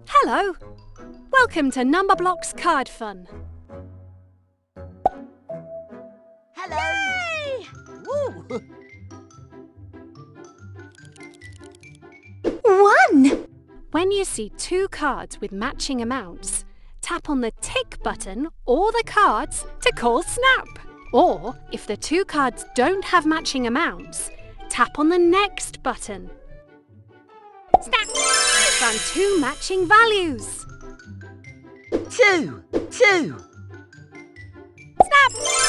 Hello! Welcome to Numberblocks Card Fun. Hello! Yay! Woo! 1. When you see two cards with matching amounts, tap on the tick button or the cards to call Snap. Or, if the two cards don't have matching amounts, tap on the next button. Snap! You found two matching values. 2. Snap!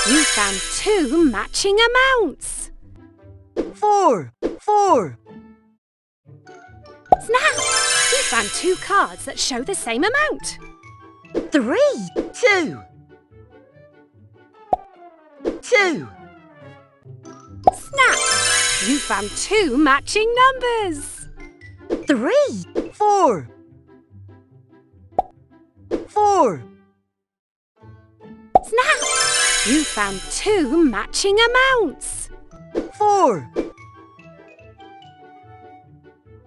You found two matching amounts. 4. Snap! You found two cards that show the same amount. 3. 2. Snap! You found two matching numbers. 3. 4. Snap! You found two matching amounts. 4.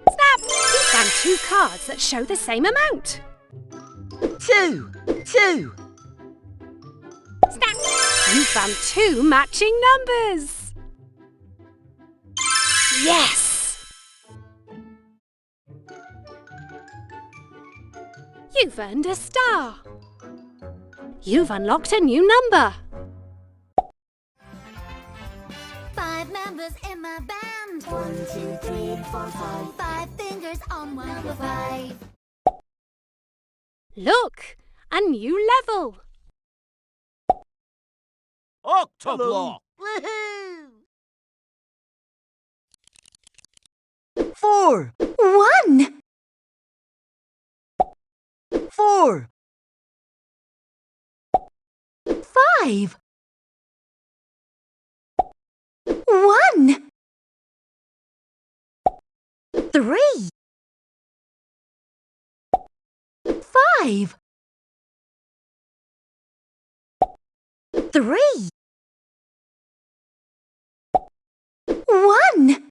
Snap! You found two cards that show the same amount. 2. Snap! You found two matching numbers. Yes! You've earned a star. You've unlocked a new number. 5 members in my band. 1, 2, 3, 4, 5. 5 fingers on number 5. Look, a new level. Octoblock! Woohoo! 4. 1. 4. 5. 1. 3. 5. 3. 1.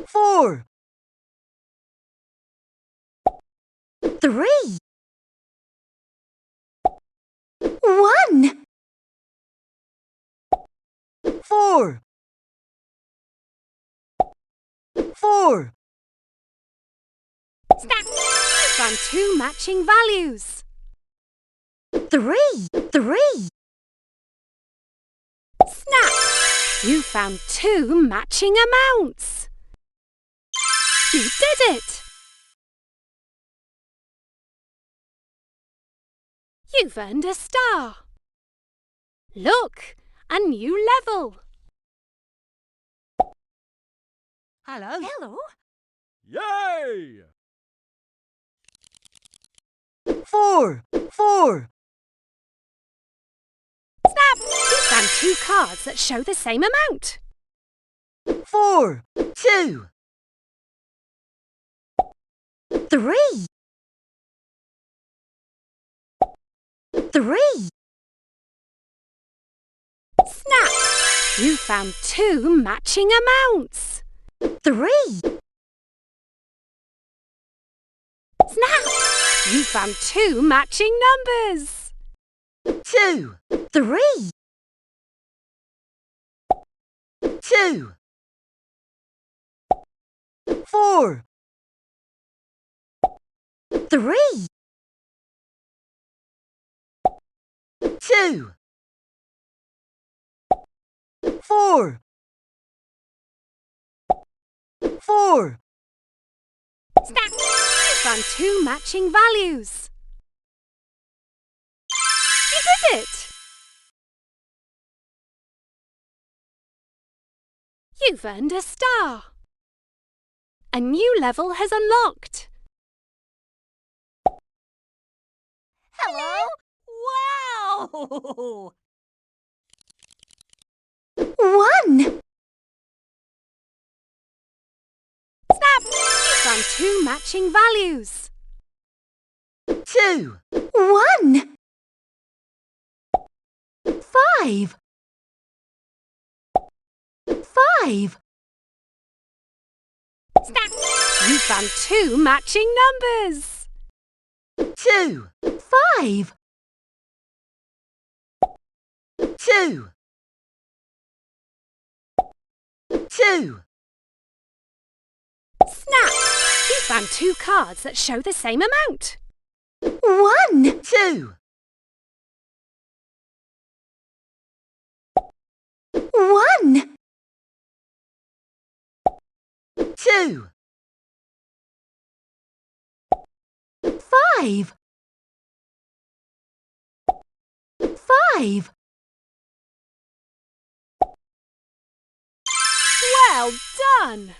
4. 3. 1. 4. 4. Snap! You found two matching values. 3. Snap! You found two matching amounts. You did it! You've earned a star. Look, a new level. Hello? Yay! 4. Snap! You found two cards that show the same amount. 4. 2. 3. 3. Snap! You found two matching amounts. 3. Snap! You found two matching numbers. 2. 3. 2. 4. 3. 2. 4. 4. Snap! You found two matching values. You did it! You've earned a star. A new level has unlocked. Hello? Wow! 1. Snap! You found two matching values. 2. 1. 5. 5. Snap! You found 2 matching numbers. 2, 5, 2, 2, Snap! You found 2 cards that show the same amount. 1, 2, 1, 2, 5, 5. Well done!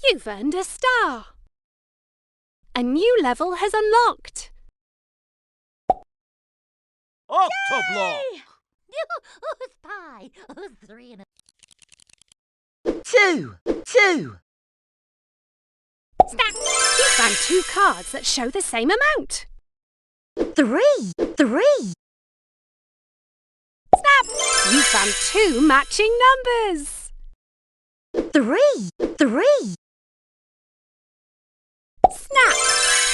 You've earned a star. A new level has unlocked. Octoblock. Who's pie? Who's 3 and 2, 2, Snap! You found 2 cards that show the same amount. 3, 3, Snap! You found 2 matching numbers. 3, 3, Snap!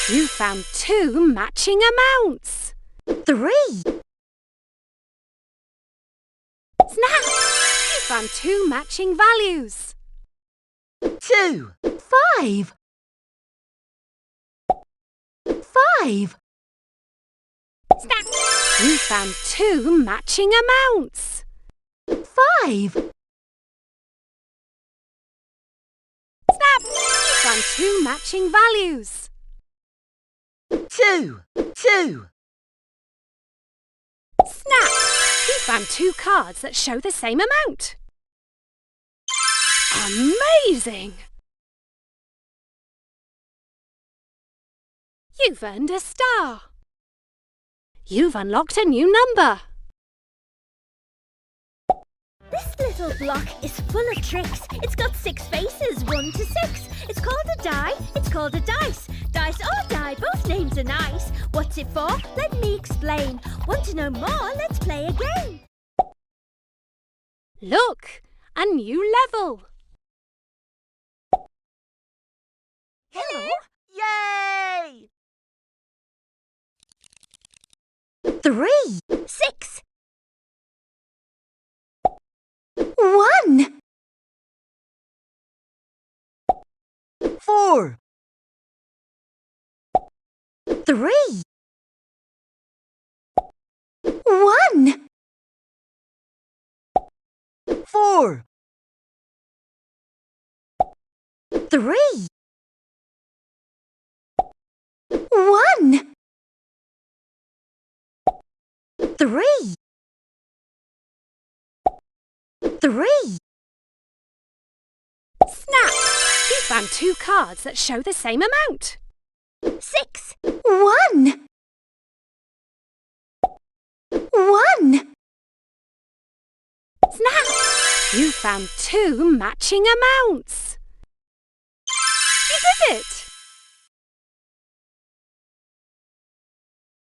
You found 2 matching amounts. 3, Snap! You found 2 matching values. 2, 5, 5, Snap! You found 2 matching amounts. 5, Snap! You found 2 matching values. 2, 2, Snap! You found 2 cards that show the same amount. Amazing! You've earned a star. You've unlocked a new number. This little block is full of tricks. It's got 6 faces, 1 to 6. It's called a die, it's called a dice. Dice or die, both names are nice. What's it for? Let me explain. Want to know more? Let's play a game. Look, a new level. Hello! Yay! 3, 6, 1, 4, 3, 1, 4, 3, 1, 3, 3, Snap! You found 2 cards that show the same amount. 6, 1, 1, Snap! You found 2 matching amounts. You did it!